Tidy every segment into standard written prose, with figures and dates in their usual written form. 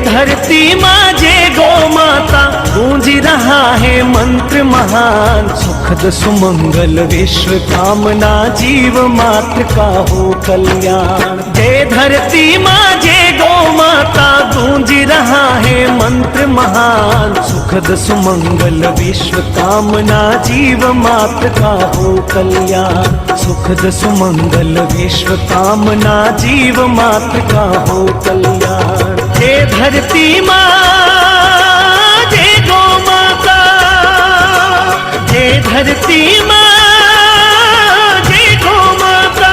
धरती माँ जय गौ माता, गूंज रहा है मंत्र महान। सुखद सुमंगल विश्व कामना, जीव मात्र का हो कल्याण। जय धरती माँ जय गौ माता, गूंज रहा है मंत्र महान। सुखद सुमंगल विश्व कामना, जीव मात्र का हो कल्याण। सुखद सुमंगल विश्व कामना, जीव मात्र का हो कल्याण। जय धरती माँ जय गौ माता, जय धरती माँ जय गौ माता।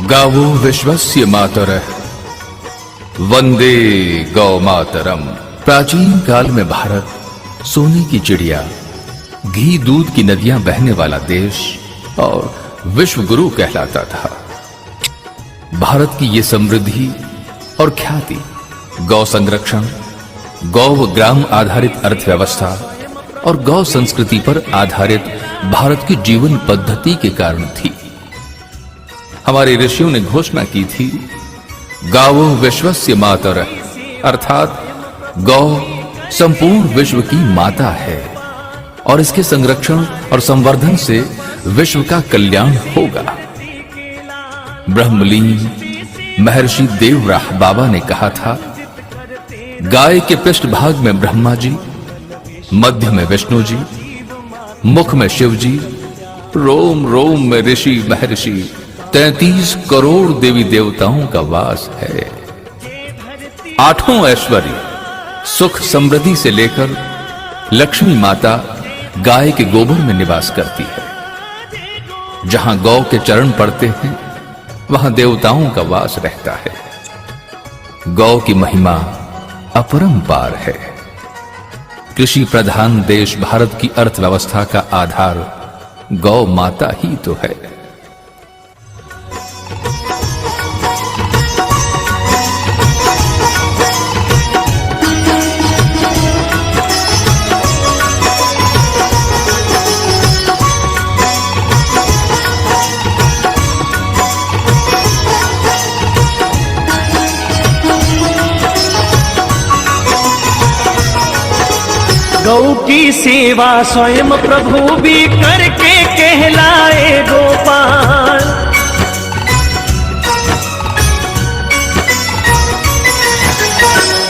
गावो विश्वस्य मातरः वंदे गौ मातरम। प्राचीन काल में भारत सोने की चिड़िया, घी दूध की नदियां बहने वाला देश और विश्व गुरु कहलाता था। भारत की ये समृद्धि और ख्याति गौ संरक्षण, गौ ग्राम आधारित अर्थव्यवस्था और गौ संस्कृति पर आधारित भारत की जीवन पद्धति के कारण थी। हमारे ऋषियों ने घोषणा की थी, गावो विश्वस्य मातरः, अर्थात गौ संपूर्ण विश्व की माता है और इसके संरक्षण और संवर्धन से विश्व का कल्याण होगा। ब्रह्मलीन महर्षि देवराह बाबा ने कहा था, गाय के पृष्ठभाग में ब्रह्मा जी, मध्य में विष्णु जी, मुख में शिव जी, रोम रोम में ऋषि महर्षि, 33 करोड़ देवी देवताओं का वास है। आठों ऐश्वर्य सुख समृद्धि से लेकर लक्ष्मी माता गाय के गोबर में निवास करती है। जहां गौ के चरण पड़ते हैं वहां देवताओं का वास रहता है। गौ की महिमा अपरंपार है। कृषि प्रधान देश भारत की अर्थव्यवस्था का आधार गौ माता ही तो है। गौ की सेवा स्वयं प्रभु भी करके कहलाए गोपाल।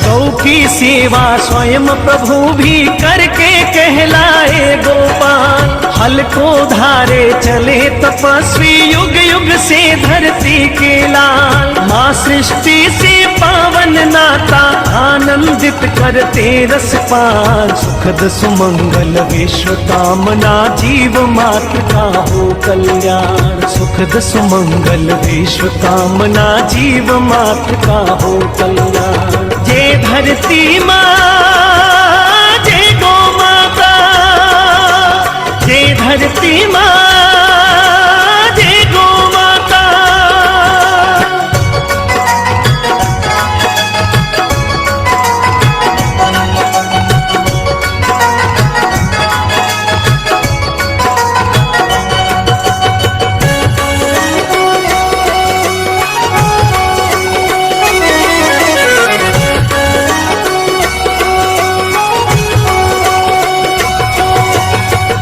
गौ की सेवा स्वयं प्रभु भी करके कहलाए गोपाल। हल को धारे चले तपस्वी युग युग से धरती के लाल। माँ सृष्टि से पावन नाता आनंदित करते रसपान। सुखद सुमंगल विश्व कामना, जीव मात्र का हो कल्याण। सुखद सुमंगल विश्व कामना, जीव मात्र का हो कल्याण। जय धरती माँ जय गौ माता, जय धरती माँ जय गौ माता।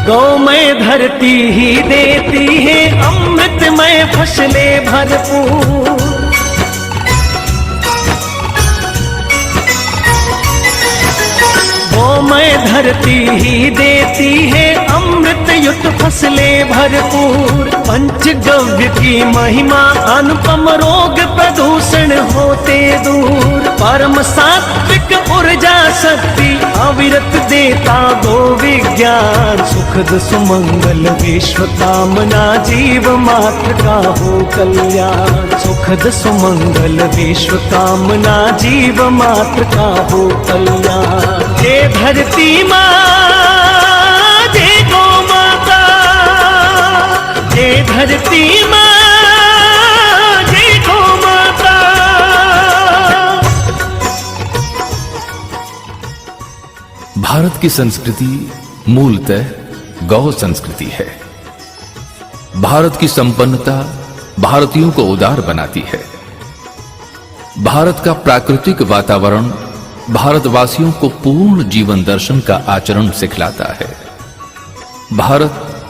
गौमय धरती ही देती है अमृतमय फसलें भरपूर। गौमय धरती ही देती है अमृत युक्त फसलें भरपूर। पंचगव्य की महिमा अनुपम, रोग प्रदूषण होते दूर। परम सात्विक ऊर्जा शक्ति अविरत देता गो विज्ञान। सुखद सुमंगल विश्व कामना, जीव मात्र का हो कल्याण। सुखद सुमंगल विश्व कामना, जीव मात्र का हो कल्याण। जय धरती माँ जय गौ माता, जय धरती माँ जय गौ माता। भारत की संस्कृति मूलतः गौ संस्कृति है। भारत की संपन्नता भारतीयों को उदार बनाती है। भारत का प्राकृतिक वातावरण भारतवासियों को पूर्ण जीवन दर्शन का आचरण सिखलाता है। भारत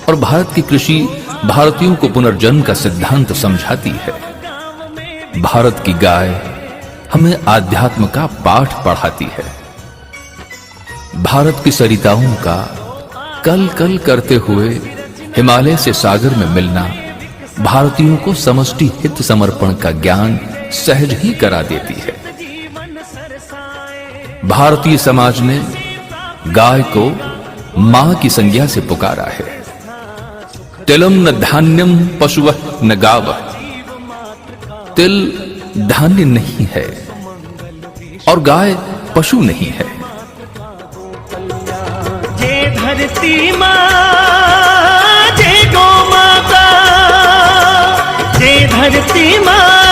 और भारत की कृषि भारतीयों को पुनर्जन्म का सिद्धांत समझाती है। भारत की गाय हमें आध्यात्म का पाठ पढ़ाती है। भारत की सरिताओं का कल कल करते हुए हिमालय से सागर में मिलना भारतीयों को समष्टि हित समर्पण का ज्ञान सहज ही करा देती है। भारतीय समाज ने गाय को मां की संज्ञा से पुकारा है। तिलम न धान्यम पशुवः न गावः। तिल धान्य नहीं है और गाय पशु नहीं है। जय धरती मां, जय गौ माता, जय धरती मां,